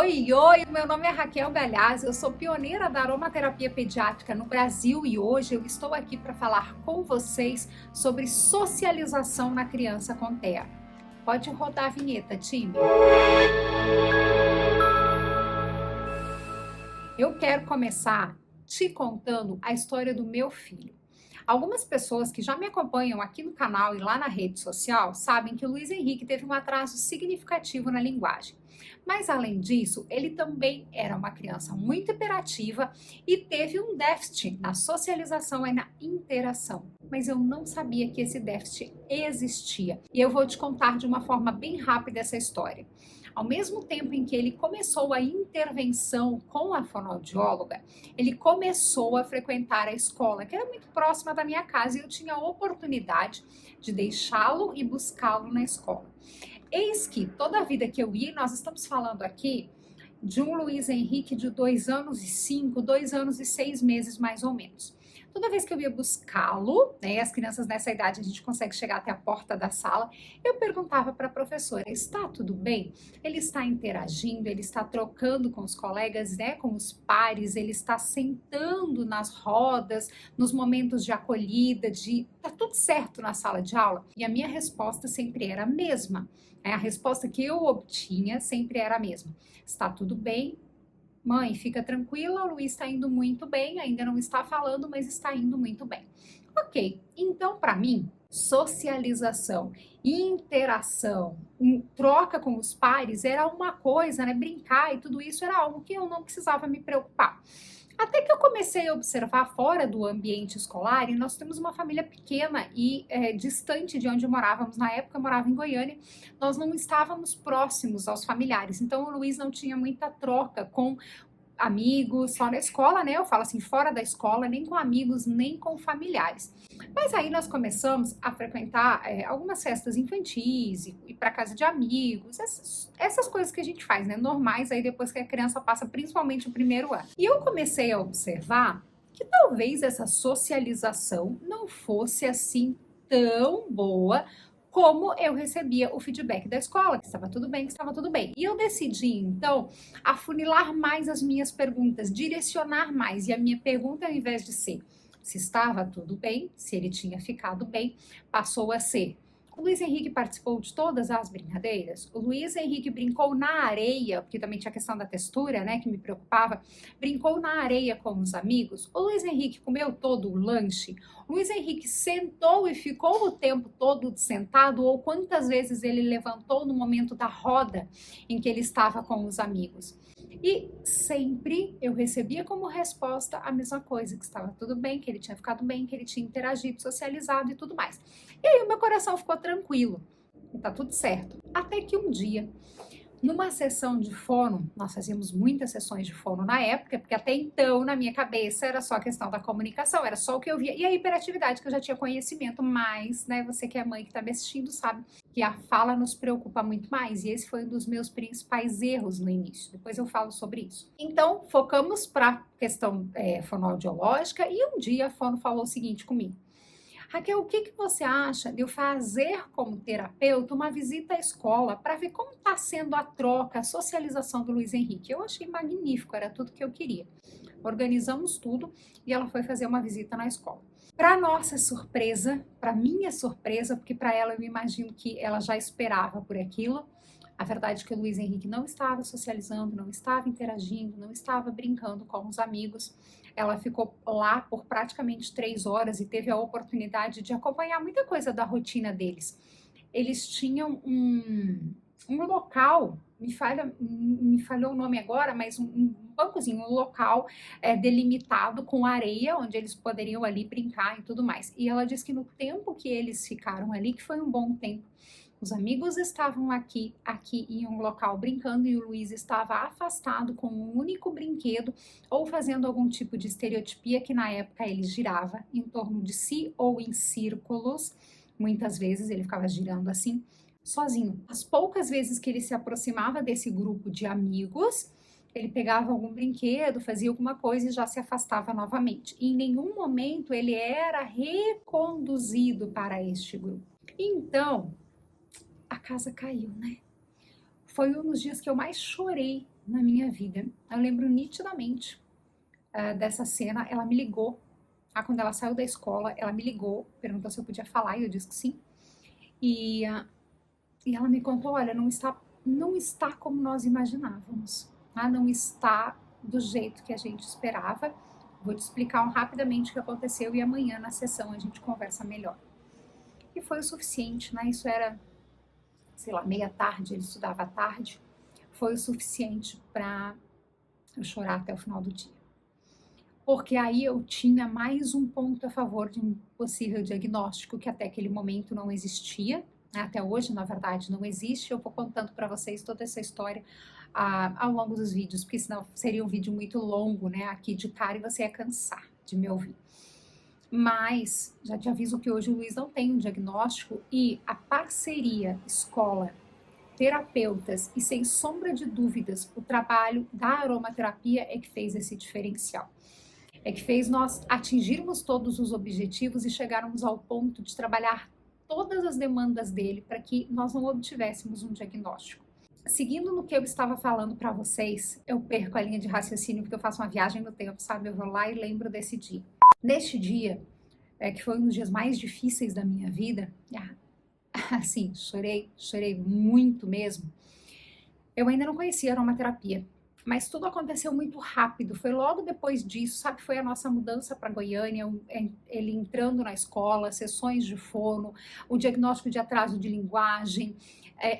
Oi, oi! Meu nome é Raquel Galhaz, eu sou pioneira da aromaterapia pediátrica no Brasil e hoje eu estou aqui para falar com vocês sobre socialização na criança com TEA. Pode rodar a vinheta, time. Eu quero começar te contando a história do meu filho. Algumas pessoas que já me acompanham aqui no canal e lá na rede social sabem que o Luiz Henrique teve um atraso significativo na linguagem. Mas além disso, ele também era uma criança muito hiperativa e teve um déficit na socialização e na interação. Mas eu não sabia que esse déficit existia. E eu vou te contar de uma forma bem rápida essa história. Ao mesmo tempo em que ele começou a intervenção com a fonoaudióloga, ele começou a frequentar a escola, que era muito próxima da minha casa, e eu tinha a oportunidade de deixá-lo e buscá-lo na escola. Eis que toda a vida que eu ia, nós estamos falando aqui de um Luiz Henrique de 2 anos e 5, 2 anos e 6 meses mais ou menos. Toda vez que eu ia buscá-lo, né, as crianças nessa idade a gente consegue chegar até a porta da sala, eu perguntava para a professora, está tudo bem? Ele está interagindo, ele está trocando com os colegas, né, com os pares, ele está sentando nas rodas, nos momentos de acolhida, tá tudo certo na sala de aula? E a minha resposta sempre era a mesma. A resposta que eu obtinha sempre era a mesma. Está tudo bem? Mãe, fica tranquila, o Luiz está indo muito bem, ainda não está falando, mas está indo muito bem. Ok, então para mim, socialização, interação, troca com os pares era uma coisa, né? Brincar e tudo isso era algo que eu não precisava me preocupar. Até que eu comecei a observar fora do ambiente escolar, e nós temos uma família pequena e distante de onde morávamos. Na época eu morava em Goiânia, nós não estávamos próximos aos familiares, então o Luiz não tinha muita troca com amigos, só na escola, né? Eu falo assim, fora da escola, nem com amigos, nem com familiares. Mas aí nós começamos a frequentar algumas festas infantis, ir para casa de amigos, essas coisas que a gente faz, né? Normais aí depois que a criança passa principalmente o primeiro ano. E eu comecei a observar que talvez essa socialização não fosse assim tão boa como eu recebia o feedback da escola, que estava tudo bem, que estava tudo bem. E eu decidi, então, afunilar mais as minhas perguntas, direcionar mais. E a minha pergunta, ao invés de ser se estava tudo bem, se ele tinha ficado bem, passou a ser: o Luiz Henrique participou de todas as brincadeiras? O Luiz Henrique brincou na areia, porque também tinha a questão da textura, né, que me preocupava. Brincou na areia com os amigos? O Luiz Henrique comeu todo o lanche? O Luiz Henrique sentou e ficou o tempo todo sentado? Ou quantas vezes ele levantou no momento da roda em que ele estava com os amigos? E sempre eu recebia como resposta a mesma coisa, que estava tudo bem, que ele tinha ficado bem, que ele tinha interagido, socializado e tudo mais. E aí o meu coração ficou tranquilo, tá tudo certo. Até que um dia, numa sessão de fono, nós fazíamos muitas sessões de fono na época, porque até então, na minha cabeça, era só a questão da comunicação, era só o que eu via. E a hiperatividade, que eu já tinha conhecimento, mas, né, você que é mãe que tá me assistindo sabe que a fala nos preocupa muito mais. E esse foi um dos meus principais erros no início. Depois eu falo sobre isso. Então, focamos para questão fonoaudiológica e um dia a fono falou o seguinte comigo: Raquel, o que você acha de eu fazer como terapeuta uma visita à escola para ver como está sendo a troca, a socialização do Luiz Henrique? Eu achei magnífico, era tudo que eu queria. Organizamos tudo e ela foi fazer uma visita na escola. Para nossa surpresa, para minha surpresa, porque para ela eu imagino que ela já esperava por aquilo, a verdade é que o Luiz Henrique não estava socializando, não estava interagindo, não estava brincando com os amigos. Ela ficou lá por praticamente 3 horas e teve a oportunidade de acompanhar muita coisa da rotina deles. Eles tinham um local, me falhou o nome agora, mas um bancozinho, um local delimitado com areia, onde eles poderiam ali brincar e tudo mais. E ela disse que no tempo que eles ficaram ali, que foi um bom tempo, os amigos estavam aqui em um local brincando e o Luiz estava afastado com um único brinquedo ou fazendo algum tipo de estereotipia, que na época ele girava em torno de si ou em círculos. Muitas vezes ele ficava girando assim, sozinho. As poucas vezes que ele se aproximava desse grupo de amigos, ele pegava algum brinquedo, fazia alguma coisa e já se afastava novamente. E em nenhum momento ele era reconduzido para este grupo. Então, a casa caiu, né? Foi um dos dias que eu mais chorei na minha vida. Eu lembro nitidamente dessa cena. Ela me ligou, quando ela saiu da escola, ela me ligou, perguntou se eu podia falar, e eu disse que sim. E ela me contou, olha, não está como nós imaginávamos, tá? Não está do jeito que a gente esperava. Vou te explicar rapidamente o que aconteceu e amanhã na sessão a gente conversa melhor. E foi o suficiente, né? Isso era, sei lá, meia tarde, ele estudava à tarde. Foi o suficiente para eu chorar até o final do dia. Porque aí eu tinha mais um ponto a favor de um possível diagnóstico que até aquele momento não existia. Até hoje, na verdade, não existe. Eu vou contando para vocês toda essa história ao longo dos vídeos, porque senão seria um vídeo muito longo, né? Aqui de cara, e você ia cansar de me ouvir. Mas já te aviso que hoje o Luiz não tem um diagnóstico e a parceria escola, terapeutas e, sem sombra de dúvidas, o trabalho da aromaterapia é que fez esse diferencial. É que fez nós atingirmos todos os objetivos e chegarmos ao ponto de trabalhar todas as demandas dele para que nós não obtivéssemos um diagnóstico. Seguindo no que eu estava falando para vocês, eu perco a linha de raciocínio porque eu faço uma viagem no tempo, sabe? Eu vou lá e lembro desse dia. Neste dia, que foi um dos dias mais difíceis da minha vida, assim, chorei muito mesmo. Eu ainda não conhecia aromaterapia, mas tudo aconteceu muito rápido. Foi logo depois disso, sabe? Foi a nossa mudança para Goiânia, ele entrando na escola, sessões de fono, o diagnóstico de atraso de linguagem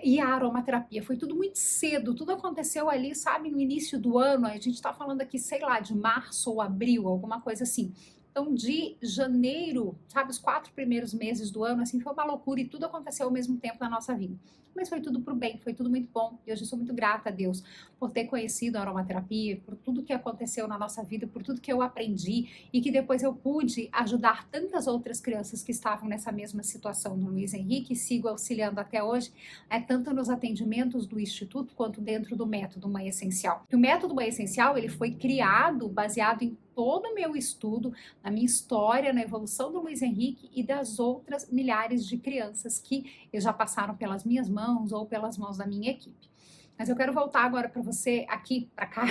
e a aromaterapia. Foi tudo muito cedo, tudo aconteceu ali, sabe? No início do ano, a gente está falando aqui, sei lá, de março ou abril, alguma coisa assim. Então, de janeiro, sabe, os 4 primeiros meses do ano, assim, foi uma loucura e tudo aconteceu ao mesmo tempo na nossa vida. Mas foi tudo pro bem, foi tudo muito bom. E hoje eu sou muito grata a Deus por ter conhecido a aromaterapia, por tudo que aconteceu na nossa vida, por tudo que eu aprendi e que depois eu pude ajudar tantas outras crianças que estavam nessa mesma situação do Luiz Henrique e sigo auxiliando até hoje, tanto nos atendimentos do Instituto quanto dentro do método Mãe Essencial. O método Mãe Essencial, ele foi criado baseado em todo o meu estudo, na minha história, na evolução do Luiz Henrique e das outras milhares de crianças que já passaram pelas minhas mãos ou pelas mãos da minha equipe. Mas eu quero voltar agora para você, aqui para cá,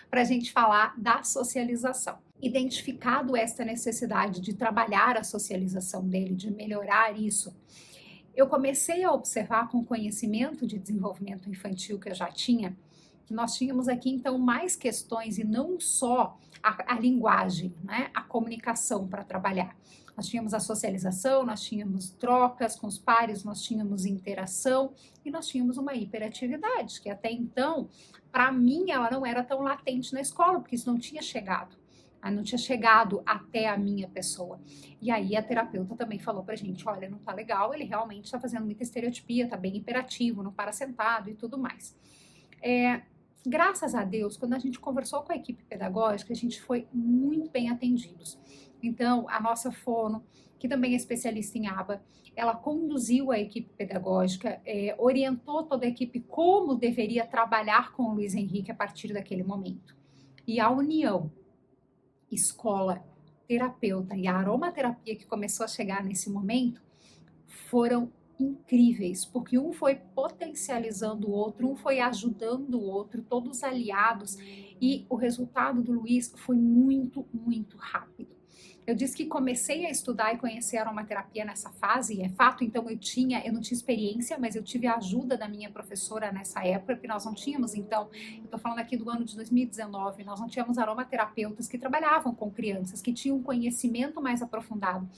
para a gente falar da socialização. Identificado esta necessidade de trabalhar a socialização dele, de melhorar isso, eu comecei a observar com o conhecimento de desenvolvimento infantil que eu já tinha, que nós tínhamos aqui então mais questões e não só a linguagem, né, a comunicação para trabalhar. Nós tínhamos a socialização, nós tínhamos trocas com os pares, nós tínhamos interação e nós tínhamos uma hiperatividade, que até então, para mim, ela não era tão latente na escola, porque isso não tinha chegado. Não tinha chegado até a minha pessoa. E aí a terapeuta também falou pra gente, olha, não tá legal, ele realmente está fazendo muita estereotipia, tá bem hiperativo, não para sentado e tudo mais. Graças a Deus, quando a gente conversou com a equipe pedagógica, a gente foi muito bem atendidos. Então, a nossa fono, que também é especialista em aba, ela conduziu a equipe pedagógica, orientou toda a equipe como deveria trabalhar com o Luiz Henrique a partir daquele momento. E a união, escola, terapeuta e a aromaterapia que começou a chegar nesse momento, foram incríveis, porque um foi potencializando o outro, um foi ajudando o outro, todos aliados, e o resultado do Luiz foi muito, muito rápido. Eu disse que comecei a estudar e conhecer a aromaterapia nessa fase, é fato, então eu não tinha experiência, mas eu tive a ajuda da minha professora nessa época, porque nós não tínhamos, então, eu estou falando aqui do ano de 2019, nós não tínhamos aromaterapeutas que trabalhavam com crianças, que tinham um conhecimento mais aprofundado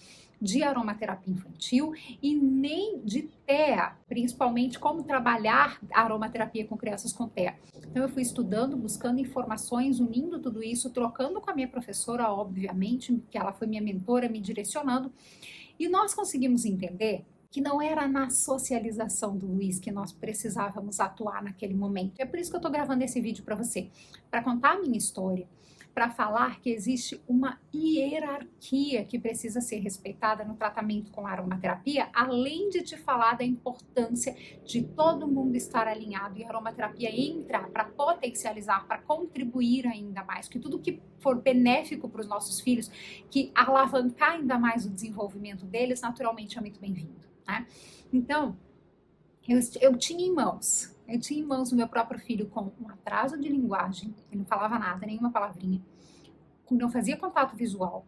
de aromaterapia infantil e nem de TEA, principalmente como trabalhar a aromaterapia com crianças com TEA. Então eu fui estudando, buscando informações, unindo tudo isso, trocando com a minha professora, obviamente, que ela foi minha mentora, me direcionando, e nós conseguimos entender que não era na socialização do Luiz que nós precisávamos atuar naquele momento. É por isso que eu estou gravando esse vídeo para você, para contar a minha história, para falar que existe uma hierarquia que precisa ser respeitada no tratamento com a aromaterapia, além de te falar da importância de todo mundo estar alinhado, e a aromaterapia entra para potencializar, para contribuir ainda mais, que tudo que for benéfico para os nossos filhos, que alavancar ainda mais o desenvolvimento deles, naturalmente é muito bem-vindo, né? Então, eu tinha em mãos Eu tinha em mãos o meu próprio filho com um atraso de linguagem, ele não falava nada, nenhuma palavrinha, não fazia contato visual,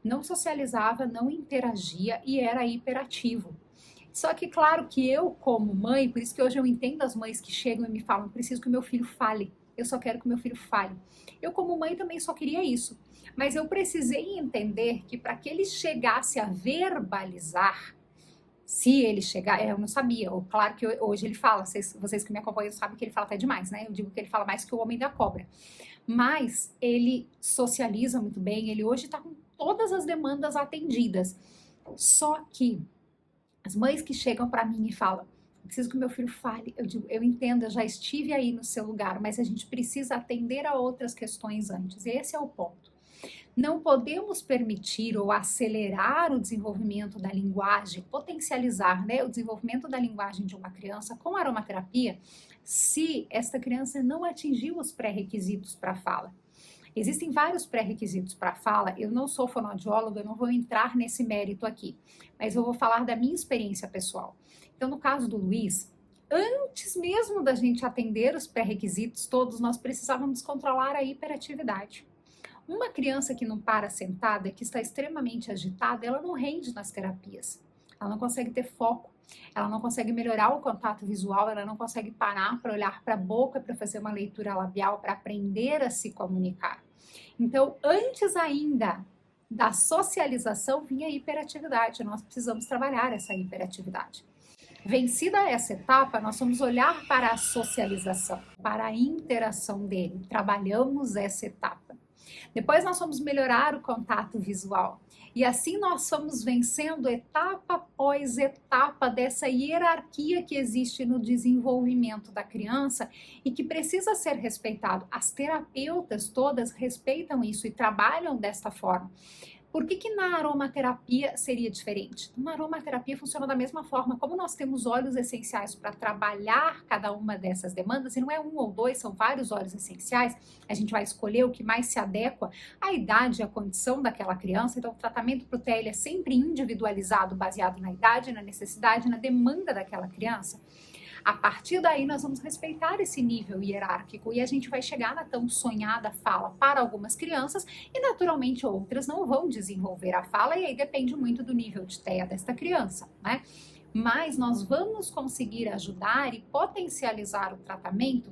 não socializava, não interagia e era hiperativo. Só que, claro que eu, como mãe, por isso que hoje eu entendo as mães que chegam e me falam, preciso que o meu filho fale, eu só quero que o meu filho fale. Eu, como mãe, também só queria isso. Mas eu precisei entender que para que ele chegasse a verbalizar, se ele chegar, eu não sabia, claro que hoje ele fala, vocês que me acompanham sabem que ele fala até demais, né? Eu digo que ele fala mais que o homem da cobra. Mas ele socializa muito bem, ele hoje está com todas as demandas atendidas. Só que as mães que chegam para mim e falam, preciso que o meu filho fale, eu digo, eu entendo, eu já estive aí no seu lugar, mas a gente precisa atender a outras questões antes. Esse é o ponto. Não podemos permitir ou acelerar o desenvolvimento da linguagem, potencializar, né, o desenvolvimento da linguagem de uma criança com aromaterapia, se esta criança não atingiu os pré-requisitos para a fala. Existem vários pré-requisitos para a fala, eu não sou fonoaudióloga, eu não vou entrar nesse mérito aqui, mas eu vou falar da minha experiência pessoal. Então, no caso do Luiz, antes mesmo da gente atender os pré-requisitos todos, nós precisávamos controlar a hiperatividade. Uma criança que não para sentada, que está extremamente agitada, ela não rende nas terapias, ela não consegue ter foco. Ela não consegue melhorar o contato visual, ela não consegue parar para olhar para a boca, para fazer uma leitura labial, para aprender a se comunicar. Então, antes ainda da socialização, vinha a hiperatividade. Nós precisamos trabalhar essa hiperatividade. Vencida essa etapa, nós vamos olhar para a socialização, para a interação dele. Trabalhamos essa etapa. Depois nós vamos melhorar o contato visual. E assim nós fomos vencendo etapa após etapa dessa hierarquia que existe no desenvolvimento da criança e que precisa ser respeitado. As terapeutas todas respeitam isso e trabalham desta forma. Por que na aromaterapia seria diferente? Na aromaterapia funciona da mesma forma. Como nós temos óleos essenciais para trabalhar cada uma dessas demandas, e não é um ou dois, são vários óleos essenciais, a gente vai escolher o que mais se adequa à idade e à condição daquela criança. Então, o tratamento para o TL é sempre individualizado, baseado na idade, na necessidade, na demanda daquela criança. A partir daí, nós vamos respeitar esse nível hierárquico e a gente vai chegar na tão sonhada fala para algumas crianças e, naturalmente, outras não vão desenvolver a fala e aí depende muito do nível de TEA desta criança, né? Mas nós vamos conseguir ajudar e potencializar o tratamento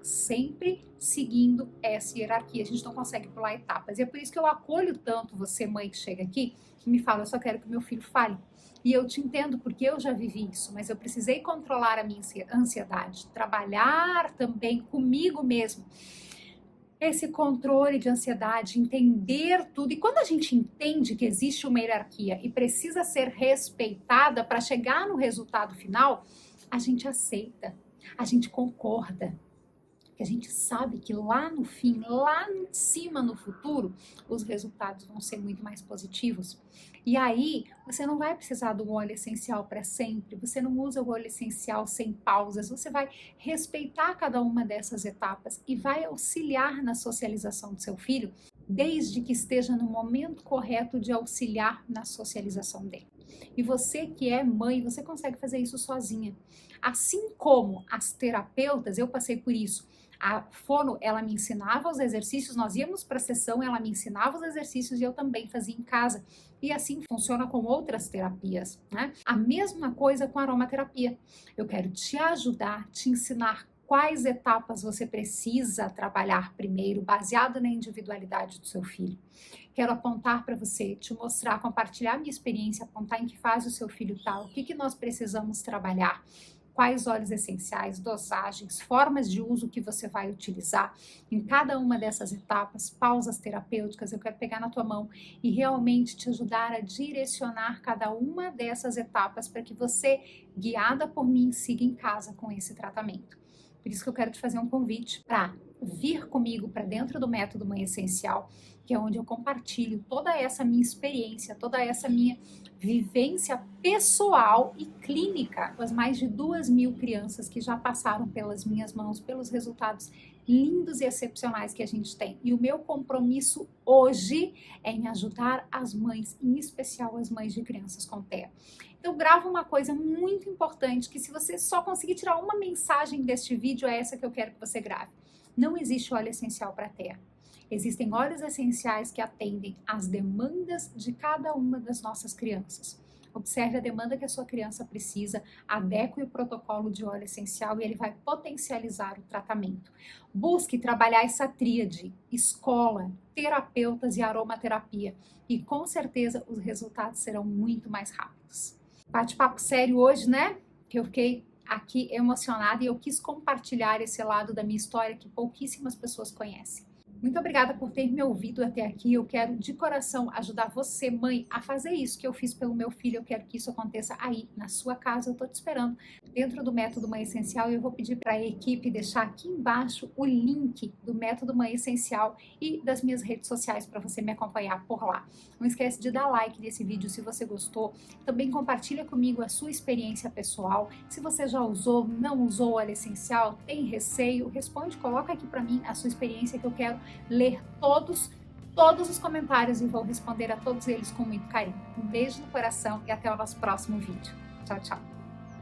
sempre seguindo essa hierarquia. A gente não consegue pular etapas. E é por isso que eu acolho tanto você, mãe, que chega aqui e me fala, eu só quero que meu filho fale. E eu te entendo porque eu já vivi isso, mas eu precisei controlar a minha ansiedade, trabalhar também comigo mesmo. Esse controle de ansiedade, entender tudo. E quando a gente entende que existe uma hierarquia e precisa ser respeitada para chegar no resultado final, a gente aceita, a gente concorda. Que a gente sabe que lá no fim, lá em cima no futuro, os resultados vão ser muito mais positivos. E aí, você não vai precisar do óleo essencial para sempre, você não usa o óleo essencial sem pausas, você vai respeitar cada uma dessas etapas e vai auxiliar na socialização do seu filho, desde que esteja no momento correto de auxiliar na socialização dele. E você que é mãe, você consegue fazer isso sozinha. Assim como as terapeutas, eu passei por isso. A fono, ela me ensinava os exercícios, nós íamos para a sessão, ela me ensinava os exercícios e eu também fazia em casa. E assim funciona com outras terapias, né? A mesma coisa com a aromaterapia. Eu quero te ajudar, te ensinar quais etapas você precisa trabalhar primeiro, baseado na individualidade do seu filho. Quero apontar para você, te mostrar, compartilhar minha experiência, apontar em que fase o seu filho está, o que nós precisamos trabalhar, quais óleos essenciais, dosagens, formas de uso que você vai utilizar em cada uma dessas etapas, pausas terapêuticas. Eu quero pegar na tua mão e realmente te ajudar a direcionar cada uma dessas etapas para que você, guiada por mim, siga em casa com esse tratamento. Por isso que eu quero te fazer um convite para vir comigo para dentro do Método Mãe Essencial, que é onde eu compartilho toda essa minha experiência, toda essa minha vivência pessoal e clínica com as mais de 2.000 crianças que já passaram pelas minhas mãos, pelos resultados lindos e excepcionais que a gente tem. E o meu compromisso hoje é em ajudar as mães, em especial as mães de crianças com TEA. eu gravo uma coisa muito importante que se você só conseguir tirar uma mensagem deste vídeo, é essa que eu quero que você grave. Não existe óleo essencial para a terra. Existem óleos essenciais que atendem às demandas de cada uma das nossas crianças. Observe a demanda que a sua criança precisa, adeque o protocolo de óleo essencial e ele vai potencializar o tratamento. Busque trabalhar essa tríade, escola, terapeutas e aromaterapia, e com certeza os resultados serão muito mais rápidos. Bate-papo sério hoje, né? Que eu fiquei aqui emocionada e eu quis compartilhar esse lado da minha história que pouquíssimas pessoas conhecem. Muito obrigada por ter me ouvido até aqui. Eu quero de coração ajudar você, mãe, a fazer isso que eu fiz pelo meu filho. Eu quero que isso aconteça aí, na sua casa. Eu tô te esperando dentro do Método Mãe Essencial e eu vou pedir para a equipe deixar aqui embaixo o link do Método Mãe Essencial e das minhas redes sociais para você me acompanhar por lá. Não esquece de dar like nesse vídeo se você gostou. Também compartilha comigo a sua experiência pessoal. Se você já usou, não usou óleo essencial, tem receio, responde, coloca aqui para mim a sua experiência que eu quero ler todos os comentários e vou responder a todos eles com muito carinho. Um beijo no coração e até o nosso próximo vídeo. Tchau, tchau.